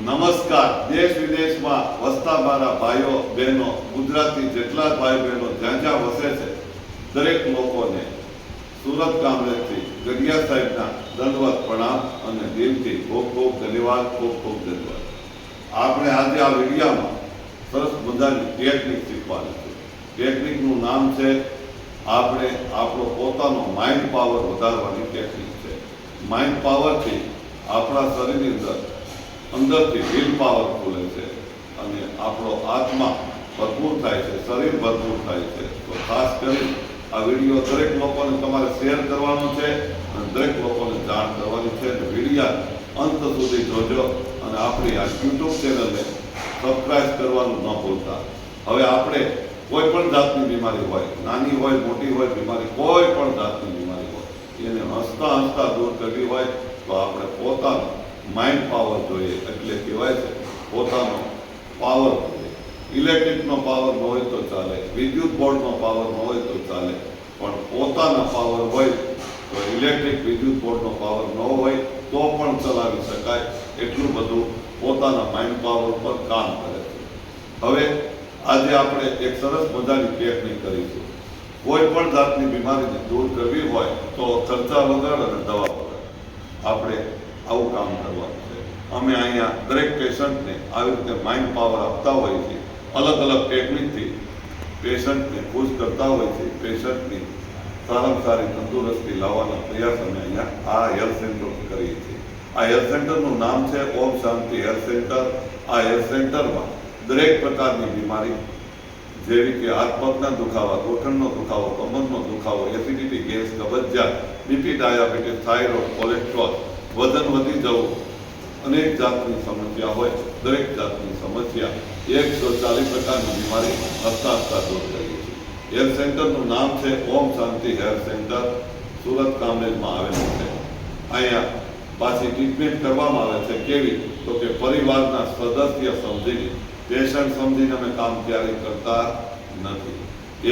નમસ્કાર. દેશ વિદેશમાં વસતા મારા ભાઈઓ બહેનો, ગુજરાતી જેટલા ભાઈ બહેનો જ્યાં જ્યાં વસે છે દરેક લોકોને સુરત કામરેજથી ગઢિયા સાહેબના દંડવત પ્રણામ અને દિલથી ખૂબ ખૂબ ધન્યવાદ. ખૂબ ખૂબ ધન્યવાદ. આપણે આજે આ વિડીયામાં સરસ મજાની ટેકનિક શીખવાની છે. ટેકનિકનું નામ છે આપણે આપણો પોતાનો માઇન્ડ પાવર વધારવાની ટેકનિક છે. માઇન્ડ પાવરથી આપણા શરીરની અંદરથી વિલ પાવર ખુલે છે અને આપણો આત્મા ભરપૂર થાય છે, શરીર ભરપૂર થાય છે. તો ખાસ કરી આ વિડીયો દરેક લોકોને તમારે શેર કરવાનો છે અને દરેક લોકોને જાણ કરવાની છે. વિડીયા અંત સુધી જોજો અને આપણી આ યુટ્યુબ ચેનલને સબસ્ક્રાઇબ કરવાનું ન ભૂલતા. હવે આપણે કોઈ પણ જાતની બીમારી હોય, નાની હોય મોટી હોય બીમારી, કોઈ પણ જાતની બીમારી હોય, એને હસતા હસતા દૂર કરવી હોય તો આપણે પોતાનો માઇન્ડ પાવર જોઈએ. એટલે કહેવાય છે પોતાનો પાવર જોઈએ. ઇલેક્ટ્રિકનો પાવર ન હોય તો ચાલે, વિદ્યુત બોર્ડનો પાવર ન હોય તો ચાલે, પણ પોતાના પાવર હોય તો ઇલેક્ટ્રિક વિદ્યુત બોર્ડનો પાવર ન હોય તો પણ ચલાવી શકાય. એટલું બધું પોતાના માઇન્ડ પાવર પર કામ કરે છે. હવે આજે આપણે એક સરસ મજાની ટેકનિક કરીશું. કોઈ પણ જાતની બીમારીને દૂર કરવી હોય તો ખર્ચા વગર અને દવા વગર આપણે આવું કામ કરવાનું છે. અમે અહીંયા દરેક પેશન્ટને આવી રીતે માઇન્ડ પાવર આપતા હોઈએ છીએ. અલગ અલગ ટેકનિકથી પેશન્ટને ખુશ કરતા હોય છે. પેશન્ટની સારામાં સારી તંદુરસ્તી લાવવાનો પ્રયાસ અમે અહીંયા આ હેલ્થ સેન્ટર કરીએ છીએ. આ હેલ્થ સેન્ટરનું નામ છે ઓમ શાંતિ હેલ્થ સેન્ટર. આ હેલ્થ સેન્ટરમાં દરેક પ્રકારની બીમારી જેવી કે હાથ પગના દુખાવા, ઘૂંટણનો દુખાવો, કમરનો દુખાવો, એસિડિટી, ગેસ, કબજિયાત, બીપી, ડાયાબિટીસ, થાઇરોઇડ, કોલેસ્ટ્રોલ, વજન વધી જવું, અનેક જાતની સમસ્યા હોય, દરેક જાતની સમસ્યા 140 પ્રકારની બીમારી હસતા હસતા દૂર કરીએ છીએ. હેલ્થ સેન્ટરનું નામ છે ઓમ શાંતિ હેલ્થ સેન્ટર. સુરત કામરેજમાં આવેલું છે. અહીંયા પાછી ટ્રીટમેન્ટ કરવામાં આવે છે. કેવી? તો કે પરિવારના સદસ્ય સમજીને, પેશન્ટ સમજીને અમે કામ ક્યારેય કરતા નથી.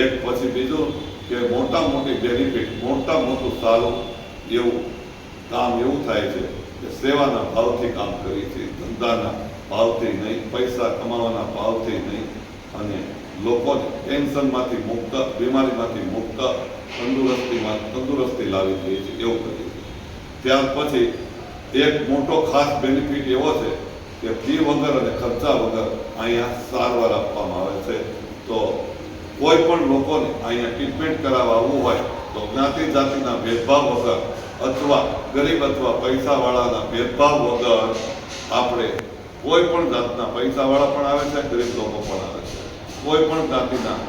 એક પછી બીજું કે મોટા મોટી બેનિફિટ, મોટા મોટું સારું એવું કામ એવું થાય છે કે સેવાના ભાવથી કામ કરીએ છીએ. ધંધાના ભાવથી નહીં, પૈસા કમાવાના ભાવથી નહીં, અને લોકોને ટેન્શનમાંથી મુક્ત, બીમારીમાંથી મુક્ત, તંદુરસ્તી લાવી દઈએ છીએ. એવું કરીએ છીએ. ત્યાર પછી એક મોટો ખાસ બેનિફિટ એવો છે કે ફી વગર અને ખર્ચા વગર અહીંયા સારવાર આપવામાં આવે છે. તો કોઈ પણ લોકોને અહીંયા ટ્રીટમેન્ટ કરાવવા આવવું હોય તો જ્ઞાતિ જાતિના ભેદભાવ વગર અથવા ગરીબ અથવા પૈસાવાળાના ભેદભાવ વગર આપણે કોઈ પણ જાતના, પૈસાવાળા પણ આવે છે, ગરીબ લોકો પણ આવે છે, કોઈ પણ જાતિના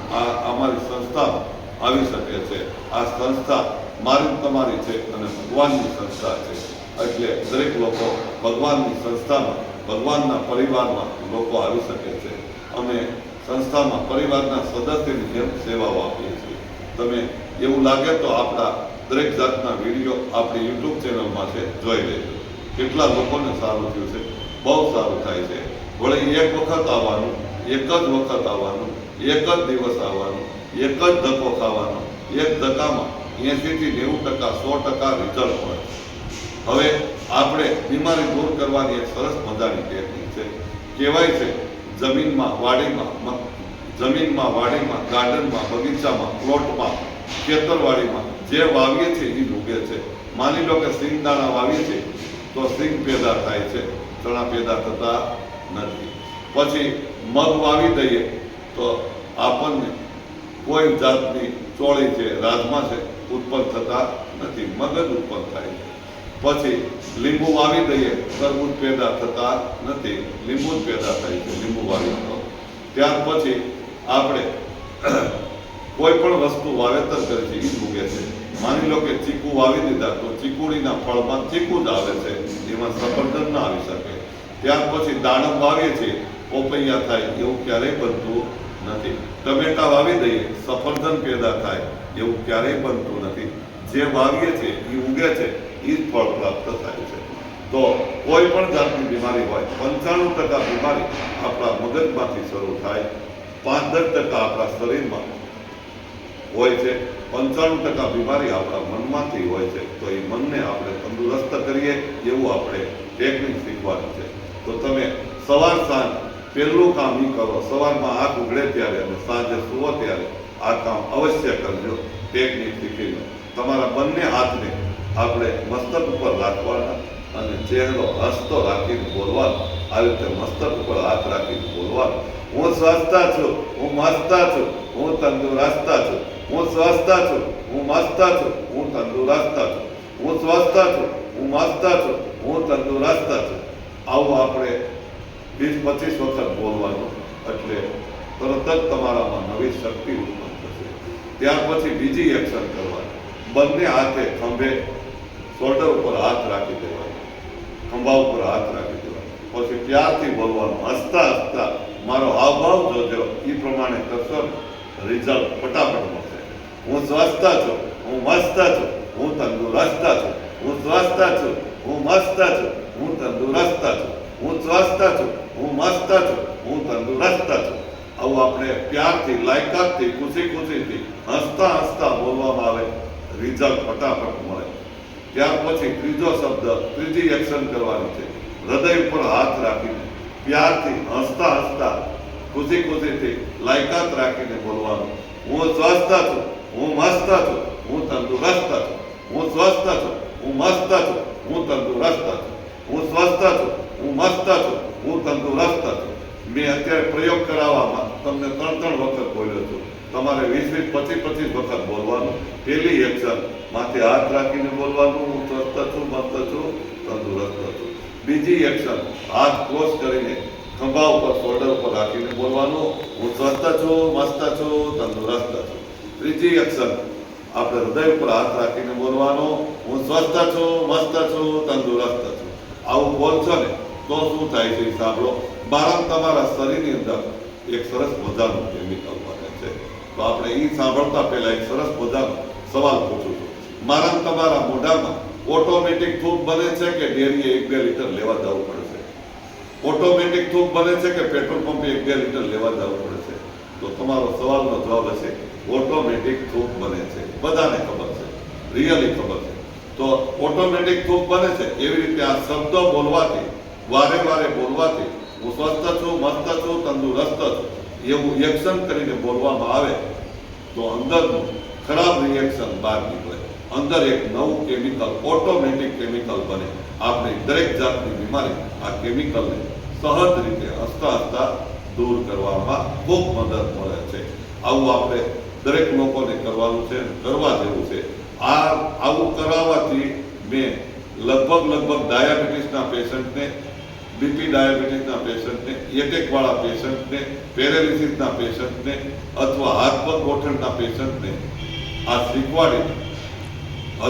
અમારી સંસ્થામાં આવી શકે છે. આ સંસ્થા મારી તમારી છે અને ભગવાનની સંસ્થા છે. એટલે દરેક લોકો ભગવાનની સંસ્થામાં, ભગવાનના પરિવારમાં લોકો આવી શકે છે. અમે સંસ્થામાં પરિવારના સદસ્યની જેમ સેવાઓ આપીએ છીએ. તમે એવું લાગે તો આપણા દરેક જાતના વિડીયો આપણી યુટ્યુબ ચેનલમાં છે, જોઈ લેજો. કેટલા લોકોને સારું થયું છે, બહુ સારું થાય છે. વળી એક વખત આવવાનું, એક જ વખત આવવાનું, એક જ દિવસ આવવાનું, એક જ ધક્કો ખાવાનો. એક ધક્કામાં 80 થી 90%, 100% રિઝલ્ટ મળે. હવે આપણે બીમારી દૂર કરવાની એક સરસ મજાની ટેકનિક છે. કહેવાય છે જમીનમાં, વાડીમાં, ગાર્ડનમાં, બગીચામાં, પ્લોટમાં, ખેતરવાડીમાં જે વાવીએ છીએ એ ઉગે છે. માની લો કે સિંગ દાણા વાવીએ છીએ તો સિંગ પેદા થાય છે, ચણા પેદા થતા નથી. પછી મગ વાવી દઈએ તો આપણને કોઈ જાતની ચોળી છે, રાજમા છે, ઉત્પન્ન થતા નથી, મગજ ઉત્પન્ન થાય છે. પછી લીંબુ વાવી દઈએ, તરબૂચ પેદા થતા નથી, લીંબુ જ પેદા થાય છે લીંબુ વાવી તો. ત્યાર પછી આપણે કોઈ પણ વસ્તુ વાવેતર કરે છે એ જ ઉગે છે. માની લો કે ચીકુ વાવી દીધા તો ચીકુડીના ફળમાં ચીકુ જ આવે છે, એમાં સફરજન ના આવી શકે. ત્યાર પછી દાડમ વાવીએ છીએ, પોપૈયા થાય, એવું ક્યારેય બનતું નથી. ટમેટા વાવી દઈએ, સફરજન પેદા થાય, એવું ક્યારેય બનતું નથી. જે વાવીએ છીએ એ ઉગે છે, એ જ ફળ પ્રાપ્ત થાય છે. તો કોઈ પણ જાતની બીમારી હોય, 95% બીમારી આપણા મગજમાંથી શરૂ થાય, 5-10% આપણા શરીરમાં હોય છે, 95% બીમારી આપણા મનમાંથી હોય છે. તો એ મનને આપણે તંદુરસ્ત કરીએ એવું આપણે ટેકનિક શીખવાની છે. તો તમે સવાર સાંજ પહેલું કામ એ કરો, સવારમાં આંખ ઉઘડે ત્યારે અને સાંજે સુવો ત્યારે આ કામ અવશ્ય કરજો. ટેકનિક શીખી લો. તમારા બંને હાથને આપણે મસ્તક ઉપર રાખવાના અને ચહેરો હસતો રાખીને બોલવાનો. આવી રીતે મસ્તક ઉપર હાથ રાખીને બોલવાનો. હું સ્વસ્થ છું, હું મસ્ત છું, હું તંદુરસ્ત છું, હું સ્વસ્થ છું, હું મસ્ત છું, હું તંદુરસ્ત છું, હું સ્વસ્થ છું, હું મસ્ત છું, હું તંદુરસ્ત છું. આવું આપણે 20-25 વખત બોલવાનું, એટલે તરત જ તમારામાં નવી શક્તિ ઉત્પન્ન થશે. ત્યાર પછી બીજી એક્શન કરવાની. બંને હાથે ખંભે શોલ્ડર ઉપર હાથ રાખી દેવાનો, ખંભા ઉપર હાથ રાખી દેવાનો. પછી પ્યારથી બોલવાનું, હસતા હસતા મારો હાવભાવ જોજો. એ પ્રમાણે કરશો ને રિઝલ્ટ ફટાફટ મળશે. હું સ્વસ્થ છું, હું મસ્ત છું, હું તંદુરસ્ત છું, હું સ્વસ્થ છું, હું મસ્ત છું, હું તંદુરસ્ત છું, હું સ્વસ્થ છું, હું મસ્ત છું, હું તંદુરસ્ત છું. આવું આપણે પ્યારથી, લાયકાતથી, ખુશીથી હસતા હસતા બોલવામાં આવે, રિઝલ્ટ ફટાફટ મળે. ત્યાર પછી ત્રીજો શબ્દ, ત્રીજી એક્શન કરવાની છે. હૃદય ઉપર હાથ રાખીને પ્યારથી, હસતા હસતા, ખુશીથી, લાયકાત રાખીને બોલવાનું. હું સ્વસ્થ છું, હું મસ્ત છું, હું તંદુરસ્ત છું, હું સ્વસ્થ છું, હું મસ્ત છું, હું તંદુરસ્ત છું, હું સ્વસ્થ છું, હું મસ્ત છું, હું તંદુરસ્ત છું. મેં અત્યારે પ્રયોગ કરાવવામાં તમને 3 વખત બોલ્યો છું. તમારે 20-25 વખત બોલવાનું. પહેલી એક્શન માથે હાથ રાખીને બોલવાનું, હું સ્વસ્થ છું, મસ્ત છું, તંદુરસ્ત છું. બીજી એક્શન હાથ ક્રોસ કરીને ખંભા ઉપર, શોલ્ડર ઉપર રાખીને બોલવાનું, હું સ્વસ્થ છું, મસ્ત છું, તંદુરસ્ત છું. ત્રીજી એક્શન આપણે હૃદય ઉપર હાથ રાખીને બોલવાનું, હું સ્વસ્થ છું, મસ્ત છું, તંદુરસ્ત છું. આવું બોલશો ને તો શું થાય છે સાંભળો. તમારા શરીરની અંદર એક સરસ મજાનું કેમિકલ બને છે. તો આપણે એ સાંભળતા પહેલા એક સરસ મજાનો સવાલ પૂછું છું. તમારા મોઢામાં ઓટોમેટિક થૂક બને છે કે ડેરીએ 1-2 લીટર લેવા જવું પડે છે? ઓટોમેટિક થૂક બને છે કે પેટ્રોલ પંપે 1-2 લીટર લેવા જવું પડે છે? તો તમારો સવાલનો જવાબ હશે ઓટોમેટિક થૂક બને છે. બધાને ખબર છે, રિયલી ખબર છે. તો ઓટોમેટિક થૂક બને છે. એવી રીતે આ શબ્દો બોલવાથી, વારે વારે બોલવાથી, હું સ્વસ્થ છું, મસ્ત છું, તંદુરસ્ત છું, એવું એક્શન કરીને બોલવામાં આવે તો અંદરનું ખરાબ રિએક્શન બહાર નીકળે. અંદર એક નવું કેમિકલ, ઓટોમેટિક કેમિકલ બને. આપણી દરેક જાતની બીમારી આ કેમિકલને સહજ રીતે હસતા હસતા દૂર કરવામાં ખૂબ મદદ મળે છે. આવું આપણે દરેક લોકોને કરવાનું છે, કરવા જેવું છે. આવું કરાવવાથી મેં લગભગ ડાયાબિટીસના પેશન્ટને, બીપી ડાયાબિટીસના પેશન્ટને, એટેક વાળા પેશન્ટને, પેરેલિસિસના પેશન્ટને અથવા હાથ પગ ગોઠણના પેશન્ટને આ શીખવાડી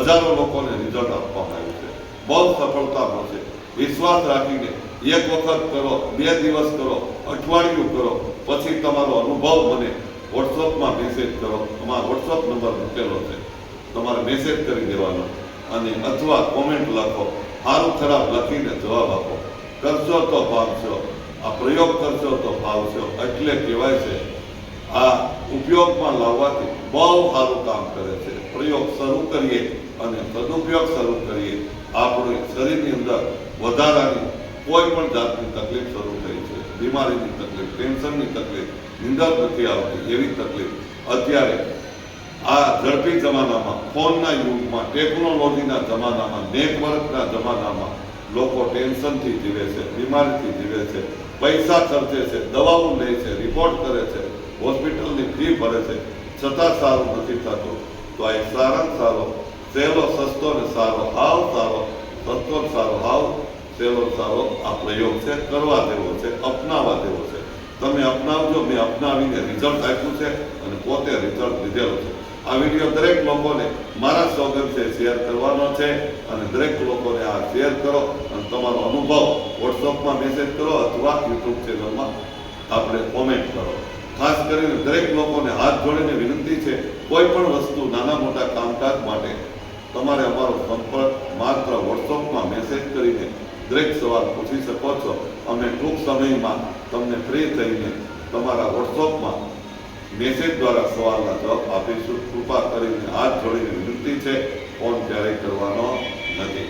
હજારો લોકોને રિઝલ્ટ આપવામાં આવ્યું છે. બહુ સફળતા મળશે. વિશ્વાસ રાખીને એક વખત કરો, 2 દિવસ કરો, અઠવાડિયું કરો, પછી તમારો અનુભવ મને વોટ્સઅપમાં મેસેજ કરો. તમારો વોટ્સઅપ નંબર મૂકેલો છે, તમારે મેસેજ કરી દેવાનો અને અથવા કોમેન્ટ લખો, સારું ખરાબ લખીને જવાબ આપો. કરશો તો પામશો, આ પ્રયોગ કરશો તો પામશો. એટલે કહેવાય છે આ ઉપયોગમાં લાવવાથી બહુ સારું કામ કરે છે. પ્રયોગ શરૂ કરીએ અને સદુપયોગ શરૂ કરીએ. આપણી શરીરની અંદર વધારાની કોઈ પણ જાતની તકલીફ શરૂ થઈ છે, બીમારીની તકલીફ, ટેન્શનની તકલીફ, નિંદર નથી આવતી એવી તકલીફ અત્યારે આ ઝડપી જમાનામાં, ફોનના યુગમાં, ટેકનોલોજીના જમાનામાં, નેટવર્કના જમાનામાં લોકો ટેન્શનથી જીવે છે, બીમારીથી જીવે છે, પૈસા ખર્ચે છે, દવાઓ લે છે, રિપોર્ટ કરે છે, હોસ્પિટલની ફી ભરે છે, છતાં સારું નથી થતું. તો આ એક સારામાં સારો, સહેલો, સસ્તો ને સારો, હાવ સારો, સસ્તો ને સારો, હાવ સહેલો સારો આ પ્રયોગ છે. કરવા જેવો છે, અપનાવવા જેવો છે. તમે અપનાવજો. મેં અપનાવીને રિઝલ્ટ આપ્યું છે અને પોતે રિઝલ્ટ લીધેલો છે. આ વિડીયો દરેક લોકોને મારા સોગંદ છે શેર કરવાનો છે અને દરેક લોકોને આ શેર કરો અને તમારો અનુભવ વોટ્સઅપમાં મેસેજ કરો અથવા યુટ્યુબ ચેનલમાં આપણે કોમેન્ટ કરો. ખાસ કરીને દરેક લોકોને હાથ જોડીને વિનંતી છે, કોઈ પણ વસ્તુ, નાના મોટા કામકાજ માટે તમારે અમારો સંપર્ક માત્ર વોટ્સઅપમાં મેસેજ કરીને દરેક સવાલ પૂછી શકો છો. અમે ટૂંક સમયમાં તમને ફ્રી થઈને તમારા વોટ્સઅપમાં મેસેજ દ્વારા સવાલના જવાબ આપીશું. કૃપા કરીને હાથ જોડીને વિનંતી છે, ફોન ક્યારેય કરવાનો નથી.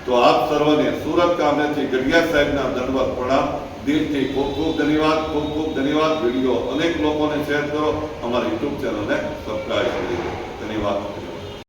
તો આપ સર્વને સુરત કામરેજથી ગઢિયા સાહેબના દંડવત પ્રણામ. દિલથી ખૂબ ખૂબ ધન્યવાદ. ખૂબ ખૂબ ધન્યવાદ. વિડીયો અનેક લોકોને શેર કરો. અમારી યુટ્યુબ ચેનલને સબસ્ક્રાઇબ કરી દો. ધન્યવાદ.